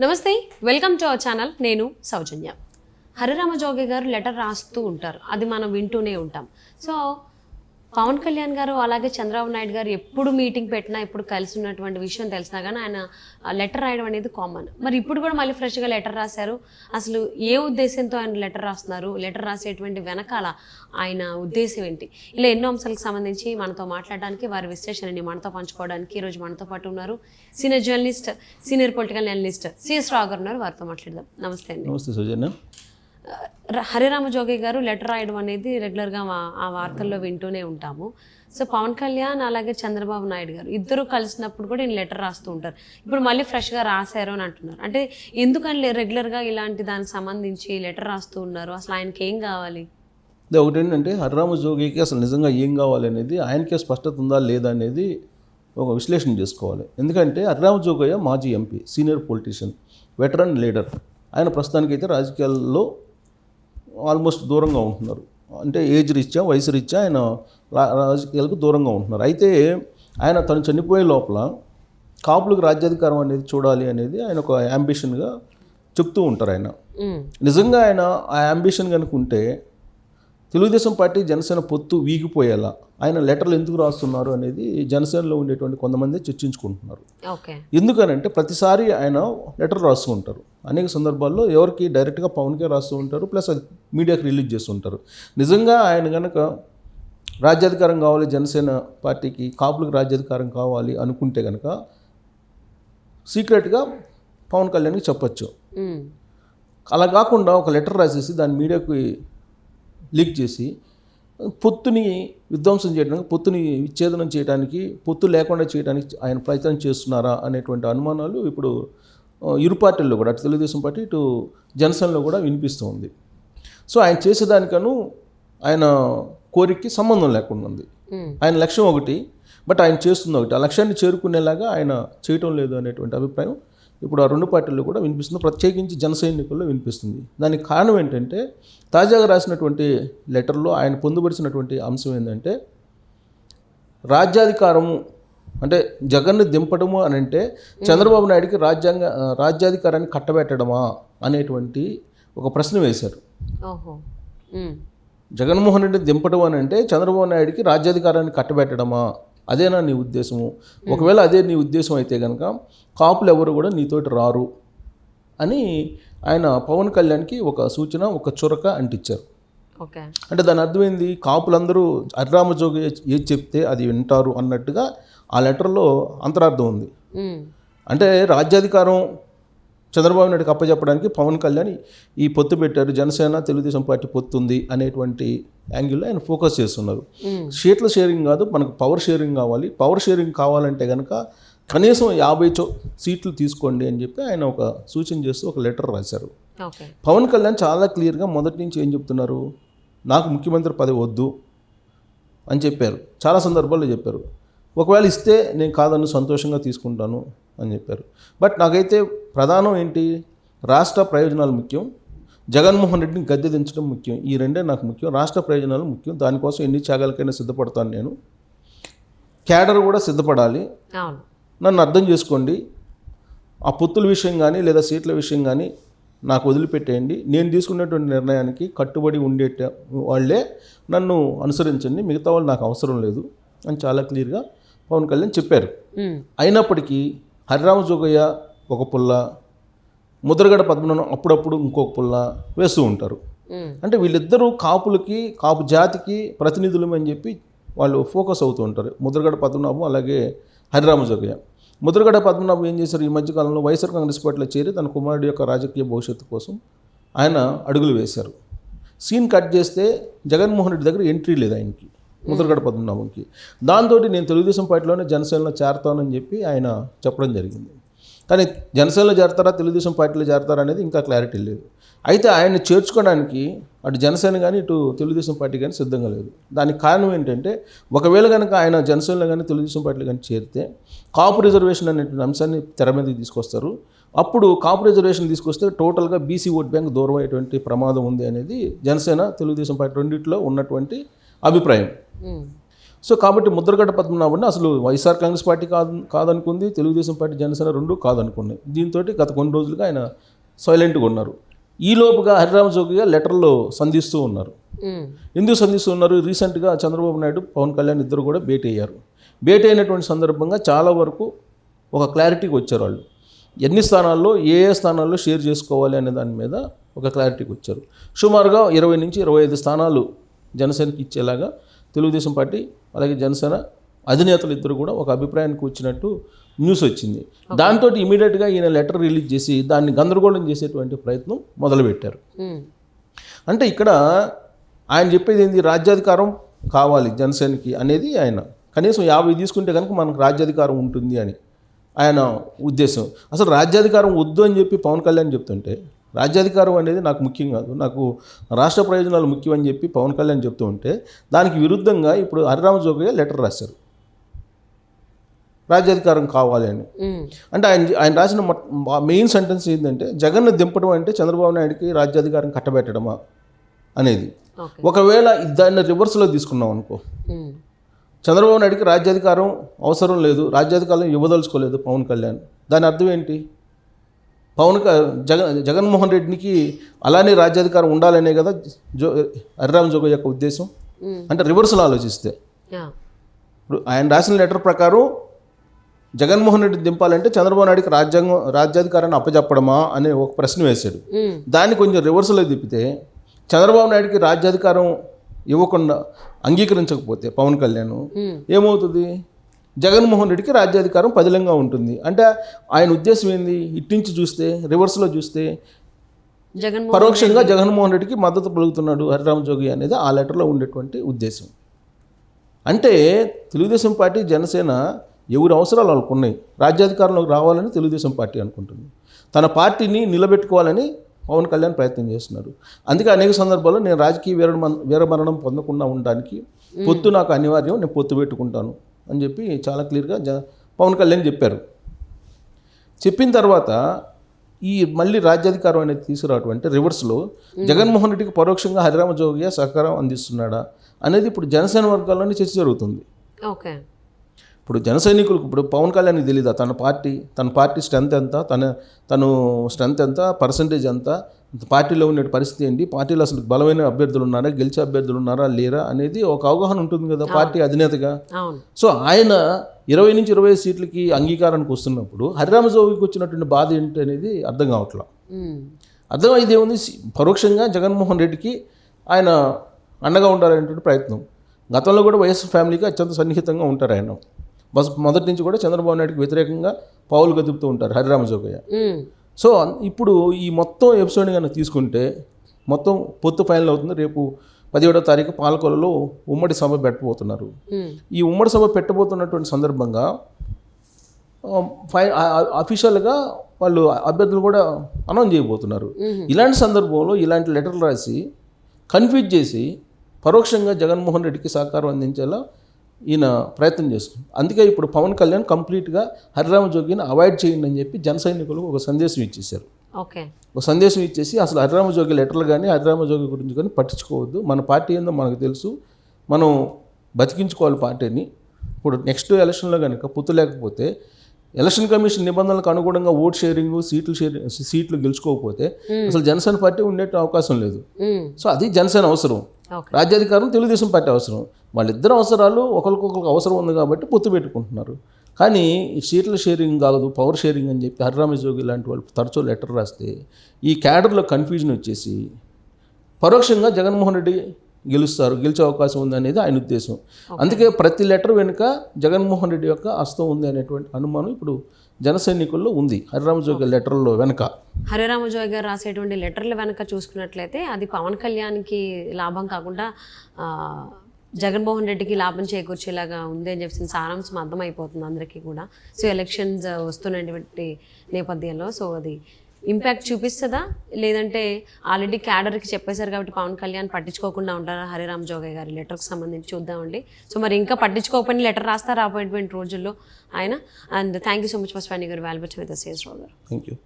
నమస్తే, welcome to our channel. నేను సౌజన్య. హరిరామ జోగి గారు లెటర్ రాస్తూ ఉంటారు, అది మనం వింటూనే ఉంటాం. సో పవన్ కళ్యాణ్ గారు అలాగే చంద్రబాబు నాయుడు గారు ఎప్పుడు మీటింగ్ పెట్టినా ఎప్పుడు కలిసి ఉన్నటువంటి విషయం తెలిసినా కానీ ఆయన లెటర్ రాయడం అనేది కామన్. మరి ఇప్పుడు కూడా మళ్ళీ ఫ్రెష్గా లెటర్ రాశారు. అసలు ఏ ఉద్దేశంతో ఆయన లెటర్ రాస్తున్నారు, లెటర్ రాసేటువంటి వెనకాల ఆయన ఉద్దేశం ఏంటి, ఇలా ఎన్నో అంశాలకు సంబంధించి మనతో మాట్లాడడానికి, వారి విశ్లేషణని మనతో పంచుకోవడానికి ఈరోజు మనతో పాటు ఉన్నారు senior journalist, senior political analyst CS Rao గారు ఉన్నారు. వారితో మాట్లాడదాం. నమస్తే అండి. నమస్తే సౌజన్య. హరిరామ జోగి గారు లెటర్ రాయడం అనేది రెగ్యులర్గా ఆ వార్తల్లో వింటూనే ఉంటాము. సో పవన్ కళ్యాణ్ అలాగే చంద్రబాబు నాయుడు గారు ఇద్దరు కలిసినప్పుడు కూడా ఈయన లెటర్ రాస్తూ ఉంటారు. ఇప్పుడు మళ్ళీ ఫ్రెష్గా రాశారు అని అంటున్నారు. అంటే ఎందుకని రెగ్యులర్గా ఇలాంటి దానికి సంబంధించి లెటర్ రాస్తూ ఉన్నారు? అసలు ఆయనకి ఏం కావాలి? ఒకటి ఏంటంటే హరిరామ జోగికి అసలు నిజంగా ఏం కావాలి అనేది, ఆయనకే స్పష్టత ఉందా లేదా అనేది ఒక విశ్లేషణ చేసుకోవాలి. ఎందుకంటే హరిరామ జోగయ్య మాజీ MP, senior politician, veteran leader. ఆయన ప్రస్తుతానికైతే రాజకీయాల్లో ఆల్మోస్ట్ దూరంగా ఉంటున్నారు. అంటే ఏజ్ రీత్యా, వయసు రీత్యా ఆయన రాజకీయాలకు దూరంగా ఉంటున్నారు. అయితే ఆయన తను చనిపోయే లోపల కాపులకు రాజ్యాధికారం అనేది చూడాలి అనేది ఆయన ఒక యాంబిషన్గా చెప్తూ ఉంటారు. ఆయన నిజంగా ఆయన ఆ యాంబిషన్ కనుక ఉంటే తెలుగుదేశం పార్టీ జనసేన పొత్తు వీగిపోయేలా ఆయన లెటర్లు ఎందుకు రాస్తున్నారు అనేది జనసేనలో ఉండేటువంటి కొంతమంది చర్చించుకుంటున్నారు. ఎందుకనంటే ప్రతిసారి ఆయన లెటర్ రాస్తూ ఉంటారు. అనేక సందర్భాల్లో ఎవరికి డైరెక్ట్గా పవన్కే రాస్తూ ఉంటారు, ప్లస్ అది మీడియాకి రిలీజ్ చేస్తూ ఉంటారు. నిజంగా ఆయన కనుక రాజ్యాధికారం కావాలి, జనసేన పార్టీకి కాపులకు రాజ్యాధికారం కావాలి అనుకుంటే కనుక సీక్రెట్గా పవన్ కళ్యాణ్కి చెప్పచ్చు. అలా కాకుండా ఒక లెటర్ రాసేసి దాన్ని మీడియాకి లీక్ చేసి పొత్తుని విధ్వంసం చేయడానికి, పొత్తుని విచ్ఛేదనం చేయడానికి, పొత్తు లేకుండా చేయడానికి ఆయన ప్రయత్నం చేస్తున్నారా అనేటువంటి అనుమానాలు ఇప్పుడు ఇరు పార్టీల్లో కూడా, అటు తెలుగుదేశం పార్టీ ఇటు జనసేనలో కూడా వినిపిస్తూ ఉంది. సో ఆయన చేసేదానికను ఆయన కోరికకి సంబంధం లేకుండా ఉంది. ఆయన లక్ష్యం ఒకటి, బట్ ఆయన చేస్తుంది ఒకటి. ఆ లక్ష్యాన్ని చేరుకునేలాగా ఆయన చేయటం లేదు అనేటువంటి అభిప్రాయం ఇప్పుడు ఆ రెండు పార్టీల్లో కూడా వినిపిస్తుంది, ప్రత్యేకించి జన సైనికుల్లో వినిపిస్తుంది. దానికి కారణం ఏంటంటే తాజాగా రాసినటువంటి లెటర్లో ఆయన పొందుపరిచినటువంటి అంశం ఏంటంటే రాజ్యాధికారము అంటే జగన్ను దింపడము అని అంటే చంద్రబాబు నాయుడికి రాజ్యాధికారాన్ని కట్టబెట్టడమా అనేటువంటి ఒక ప్రశ్న వేశారు. జగన్మోహన్ రెడ్డి దింపడం అని అంటే చంద్రబాబు నాయుడికి రాజ్యాధికారాన్ని కట్టబెట్టడమా, అదేనా నీ ఉద్దేశము? ఒకవేళ అదే నీ ఉద్దేశం అయితే కనుక కాపులు ఎవరు కూడా నీతోటి రారు అని ఆయన పవన్ కళ్యాణ్కి ఒక సూచన, ఒక చురక అంటించారు. అంటే దాని అర్థమైంది, కాపులందరూ హరిరామ జోగి ఏది చెప్తే అది వింటారు అన్నట్టుగా ఆ లెటర్లో అంతరార్థం ఉంది. అంటే రాజ్యాధికారం చంద్రబాబు నాయుడుకి అప్పచెప్పడానికి పవన్ కళ్యాణ్ ఈ పొత్తు పెట్టారు, జనసేన తెలుగుదేశం పార్టీ పొత్తు ఉంది అనేటువంటి యాంగిల్లో ఆయన ఫోకస్ చేస్తున్నారు. సీట్ల షేరింగ్ కాదు, మనకు పవర్ షేరింగ్ కావాలి. పవర్ షేరింగ్ కావాలంటే కనుక కనీసం 50 సీట్లు తీసుకోండి అని చెప్పి ఆయన ఒక సూచన చేస్తూ ఒక లెటర్ రాశారు. పవన్ కళ్యాణ్ చాలా క్లియర్గా మొదటి నుంచి ఏం చెప్తున్నారు, నాకు ముఖ్యమంత్రి పదవి వద్దు అని చెప్పారు. చాలా సందర్భాల్లో చెప్పారు. ఒకవేళ ఇస్తే నేను కాదన్ను సంతోషంగా తీసుకుంటాను అని చెప్పారు. బట్ నాకైతే ప్రధానం ఏంటి, రాష్ట్ర ప్రయోజనాలు ముఖ్యం, జగన్మోహన్ రెడ్డిని గద్దె దించడం ముఖ్యం. ఈ రెండే నాకు ముఖ్యం. రాష్ట్ర ప్రయోజనాలు ముఖ్యం, దానికోసం ఎన్ని త్యాగాలకైనా సిద్ధపడతాను నేను. క్యాడర్ కూడా సిద్ధపడాలి. నన్ను అర్థం చేసుకోండి. ఆ పొత్తుల విషయం కానీ లేదా సీట్ల విషయం కానీ నాకు వదిలిపెట్టేయండి. నేను తీసుకున్నటువంటి నిర్ణయానికి కట్టుబడి ఉండే వాళ్ళే నన్ను అనుసరించండి, మిగతా వాళ్ళు నాకు అవసరం లేదు అని చాలా క్లియర్గా పవన్ కళ్యాణ్ చెప్పారు. అయినప్పటికీ హరిరామ జోగయ్య ఒక పుల్ల, ముద్రగడ పద్మనాభం అప్పుడప్పుడు ఇంకొక పుల్ల వేస్తూ ఉంటారు. అంటే వీళ్ళిద్దరూ కాపులకి, కాపు జాతికి ప్రతినిధులు అని చెప్పి వాళ్ళు ఫోకస్ అవుతూ ఉంటారు. ముద్రగడ పద్మనాభం అలాగే హరిరామ జోగయ్య. ముద్రగడ పద్మనాభం ఏం చేశారు, ఈ మధ్యకాలంలో వైఎస్ఆర్ కాంగ్రెస్ పార్టీలో చేరి తన కుమారుడి యొక్క రాజకీయ భవిష్యత్తు కోసం ఆయన అడుగులు వేశారు. సీన్ కట్ చేస్తే జగన్మోహన్ రెడ్డి దగ్గర ఎంట్రీ లేదు ఆయనకి, ముద్రగడ పద్మనాభంకి. దాంతో నేను తెలుగుదేశం పార్టీలోనే జనసేనలో చేరతానని చెప్పి ఆయన చెప్పడం జరిగింది. కానీ జనసేనలో చేరతారా తెలుగుదేశం పార్టీలో చేరతారా అనేది ఇంకా క్లారిటీ లేదు. అయితే ఆయన్ని చేర్చుకోవడానికి అటు జనసేన కానీ ఇటు తెలుగుదేశం పార్టీ కానీ సిద్ధంగా లేదు. దానికి కారణం ఏంటంటే ఒకవేళ కనుక ఆయన జనసేనలో కానీ తెలుగుదేశం పార్టీలో కానీ చేరితే కాపు రిజర్వేషన్ అనేటువంటి అంశాన్ని తెర మీదకి తీసుకొస్తారు. అప్పుడు కాపు రిజర్వేషన్ తీసుకొస్తే టోటల్గా బీసీ ఓట్ బ్యాంక్ దూరం అయ్యేటువంటి ప్రమాదం ఉంది అనేది జనసేన తెలుగుదేశం పార్టీ రెండింటిలో ఉన్నటువంటి అభిప్రాయం. సో కాబట్టి ముద్రగడ్డ పద్మనాభుడిని అసలు వైఎస్ఆర్ కాంగ్రెస్ పార్టీ కాదనుకుంది, తెలుగుదేశం పార్టీ, జనసేన రెండు కాదనుకున్నాయి. దీంతో గత కొన్ని రోజులుగా ఆయన సైలెంట్గా ఉన్నారు. ఈలోపుగా హరిరామ జోగి లెటర్లో సంధిస్తూ ఉన్నారు. ఎందుకు సంధిస్తూ ఉన్నారు? రీసెంట్గా చంద్రబాబు నాయుడు, పవన్ కళ్యాణ్ ఇద్దరు కూడా భేటీ అయ్యారు. భేటీ అయినటువంటి సందర్భంగా చాలా వరకు ఒక క్లారిటీకి వచ్చారు. వాళ్ళు ఎన్ని స్థానాల్లో ఏ స్థానాల్లో షేర్ చేసుకోవాలి అనే దాని మీద ఒక క్లారిటీకి వచ్చారు. సుమారుగా 20 నుంచి 25 స్థానాలు జనసేనకి ఇచ్చేలాగా తెలుగుదేశం పార్టీ అలాగే జనసేన అధినేతలు ఇద్దరు కూడా ఒక అభిప్రాయానికి వచ్చినట్టు న్యూస్ వచ్చింది. దాంతో ఇమీడియట్గా ఈయన లెటర్ రిలీజ్ చేసి దాన్ని గందరగోళం చేసేటువంటి ప్రయత్నం మొదలుపెట్టారు. అంటే ఇక్కడ ఆయన చెప్పేది ఏంది? రాజ్యాధికారం కావాలి జనసేనకి అనేది ఆయన కనీసం 50 తీసుకుంటే కనుక మనకు రాజ్యాధికారం ఉంటుంది అని ఆయన ఉద్దేశం. అసలు రాజ్యాధికారం వద్దు అని చెప్పి పవన్ కళ్యాణ్ చెప్తుంటే, రాజ్యాధికారం అనేది నాకు ముఖ్యం కాదు, నాకు రాష్ట్ర ప్రయోజనాలు ముఖ్యం అని చెప్పి పవన్ కళ్యాణ్ చెప్తూ ఉంటే, దానికి విరుద్ధంగా ఇప్పుడు హరిరామ జోగయ్య లెటర్ రాశారు రాజ్యాధికారం కావాలి అని. అంటే ఆయన రాసిన మెయిన్ సెంటెన్స్ ఏంటంటే, జగన్ను దింపడం అంటే చంద్రబాబు నాయుడికి రాజ్యాధికారం కట్టబెట్టడమా అనేది. ఒకవేళ దాన్ని రివర్స్లో తీసుకున్నాం అనుకో, చంద్రబాబు నాయుడికి రాజ్యాధికారం అవసరం లేదు, రాజ్యాధికారం ఇవ్వదలుచుకోలేదు పవన్ కళ్యాణ్, దాని అర్థం ఏంటి? జగన్మోహన్ రెడ్డికి అలానే రాజ్యాధికారం ఉండాలనే కదా హరిరామ జోగయ్య యొక్క ఉద్దేశం. అంటే రివర్స్లో ఆలోచిస్తే ఇప్పుడు ఆయన రాసిన లెటర్ ప్రకారం జగన్మోహన్ రెడ్డి దింపాలంటే చంద్రబాబు నాయుడికి రాజ్యాధికారాన్ని అప్పచెప్పడమా అనే ఒక ప్రశ్న వేశాడు. దాన్ని కొంచెం రివర్స్లో తిప్పితే చంద్రబాబు నాయుడికి రాజ్యాధికారం ఇవ్వకుండా అంగీకరించకపోతే పవన్ కళ్యాణ్ ఏమవుతుంది? జగన్మోహన్ రెడ్డికి రాజ్యాధికారం పదిలంగా ఉంటుంది. అంటే ఆయన ఉద్దేశం ఏంది? ఇట్టించి చూస్తే, రివర్స్లో చూస్తే పరోక్షంగా జగన్మోహన్ రెడ్డికి మద్దతు పలుకుతున్నాడు హరిరామ జోగి అనేది ఆ లెటర్లో ఉండేటువంటి ఉద్దేశం. అంటే తెలుగుదేశం పార్టీ, జనసేన ఎవరి అవసరాలు వాళ్ళకు ఉన్నాయి. రాజ్యాధికారంలోకి రావాలని తెలుగుదేశం పార్టీ అనుకుంటుంది, తన పార్టీని నిలబెట్టుకోవాలని పవన్ కళ్యాణ్ ప్రయత్నం చేస్తున్నారు. అందుకే అనేక సందర్భాల్లో నేను రాజకీయ వీరమరణం పొందకుండా ఉండడానికి పొత్తు నాకు అనివార్యం, నేను పొత్తు పెట్టుకుంటాను అని చెప్పి చాలా క్లియర్గా పవన్ కళ్యాణ్ చెప్పారు. చెప్పిన తర్వాత ఈ మళ్ళీ రాజ్యాధికారం అనేది తీసుకురావటం అంటే రివర్స్లో జగన్మోహన్ రెడ్డికి పరోక్షంగా హరిరామ జోగయ్య సహకారం అందిస్తున్నాడా అనేది ఇప్పుడు జనసేన వర్గాల్లోనే చర్చ జరుగుతుంది. ఓకే, ఇప్పుడు జన సైనికులకు ఇప్పుడు పవన్ కళ్యాణ్కి తెలీదా తన పార్టీ స్ట్రెంత్ ఎంత, తను స్ట్రెంత్ ఎంత, పర్సంటేజ్ ఎంత, పార్టీలో ఉండే పరిస్థితి ఏంటి, పార్టీలో అసలు బలమైన అభ్యర్థులు ఉన్నారా, గెలిచే అభ్యర్థులు ఉన్నారా లేరా అనేది ఒక అవగాహన ఉంటుంది కదా పార్టీ అధినేతగా. సో ఆయన 20 నుంచి 25 సీట్లకి అంగీకారానికి వస్తున్నప్పుడు హరిరామ జోగికి వచ్చినటువంటి బాధ ఏంటి అనేది అర్థం కావట్లేదు. అర్థమైంది ఏముంది? పరోక్షంగా జగన్మోహన్ రెడ్డికి ఆయన అండగా ఉండాలనేటువంటి ప్రయత్నం. గతంలో కూడా వైఎస్ ఫ్యామిలీకి అత్యంత సన్నిహితంగా ఉంటారు ఆయన. మొదటి నుంచి కూడా చంద్రబాబు నాయుడుకి వ్యతిరేకంగా పావులు కదుపుతూ ఉంటారు హరిరామ జోగయ్య. సో ఇప్పుడు ఈ మొత్తం ఎపిసోడ్ కనుక తీసుకుంటే మొత్తం పొత్తు ఫైనల్ అవుతుంది. రేపు 17వ తారీఖు పాలకొల్లులో ఉమ్మడి సభ పెట్టబోతున్నారు. ఈ ఉమ్మడి సభ పెట్టబోతున్నటువంటి సందర్భంగా అఫీషియల్గా వాళ్ళు అభ్యర్థులు కూడా అనౌన్స్ చేయబోతున్నారు. ఇలాంటి సందర్భంలో ఇలాంటి లెటర్లు రాసి కన్ఫ్యూజ్ చేసి పరోక్షంగా జగన్మోహన్ రెడ్డికి సహకారం అందించేలా ఈయన ప్రయత్నం చేస్తుంది. అందుకే ఇప్పుడు పవన్ కళ్యాణ్ కంప్లీట్గా హరిరామ జోగిని అవాయిడ్ చేయండి అని చెప్పి జన సైనికులకు ఒక సందేశం ఇచ్చేశారు. ఒక సందేశం ఇచ్చేసి అసలు హరిరామ జోగి లెటర్లు కానీ హరిరామ జోగి గురించి కానీ పట్టించుకోవద్దు, మన పార్టీ ఏందో మనకు తెలుసు, మనం బతికించుకోవాలి పార్టీని. ఇప్పుడు నెక్స్ట్ ఎలక్షన్లో కనుక పొత్తు లేకపోతే ఎలక్షన్ కమిషన్ నిబంధనలకు అనుగుణంగా ఓట్ షేరింగ్, సీట్లు గెలుచుకోకపోతే అసలు జనసేన పార్టీ ఉండే అవకాశం లేదు. సో అది జనసేన అవసరం, రాజ్యాధికారం తెలుగుదేశం పార్టీ అవసరం. వాళ్ళిద్దరు అవసరాలు ఒకరికొకరికి అవసరం ఉంది కాబట్టి పొత్తు పెట్టుకుంటున్నారు. కానీ ఈ సీట్ల షేరింగ్ కాదు, పవర్ షేరింగ్ అని చెప్పి హరిరామ జోగి లాంటి వాళ్ళు తరచూ లెటర్ రాస్తే ఈ క్యాడర్లో కన్ఫ్యూజన్ వచ్చేసి పరోక్షంగా జగన్మోహన్ రెడ్డి గెలిచే అవకాశం ఉంది అనేది ఆయన ఉద్దేశం. అందుకే ప్రతి లెటర్ వెనుక జగన్మోహన్ రెడ్డి యొక్క హస్తం ఉంది అనేటువంటి అనుమానం ఇప్పుడు జన సైనికుల్లో ఉంది. హరిరామ జోగి లెటర్లో వెనక, హరిరామ జోగి గారు రాసేటువంటి లెటర్ల వెనక చూసుకున్నట్లయితే అది పవన్ కళ్యాణ్కి లాభం కాకుండా జగన్మోహన్ రెడ్డికి లాభం చేకూర్చేలాగా ఉంది అని చెప్పి సారాంశం అర్థమైపోతుంది అందరికీ కూడా. సో ఎలక్షన్స్ వస్తున్నటువంటి నేపథ్యంలో సో అది ఇంపాక్ట్ చూపిస్తుందా, లేదంటే ఆల్రెడీ క్యాడర్కి చెప్పేశారు కాబట్టి పవన్ కళ్యాణ్ పట్టించుకోకుండా ఉంటారా హరిరామ జోగయ్య గారి లెటర్కి సంబంధించి చూద్దామండి. సో మరి ఇంకా పట్టించుకోకపోయినా లెటర్ రాస్తారా రాబోయేటువంటి రోజుల్లో ఆయన. And thank you so much for spending your valuable time with us, రావు గారు. Thank you.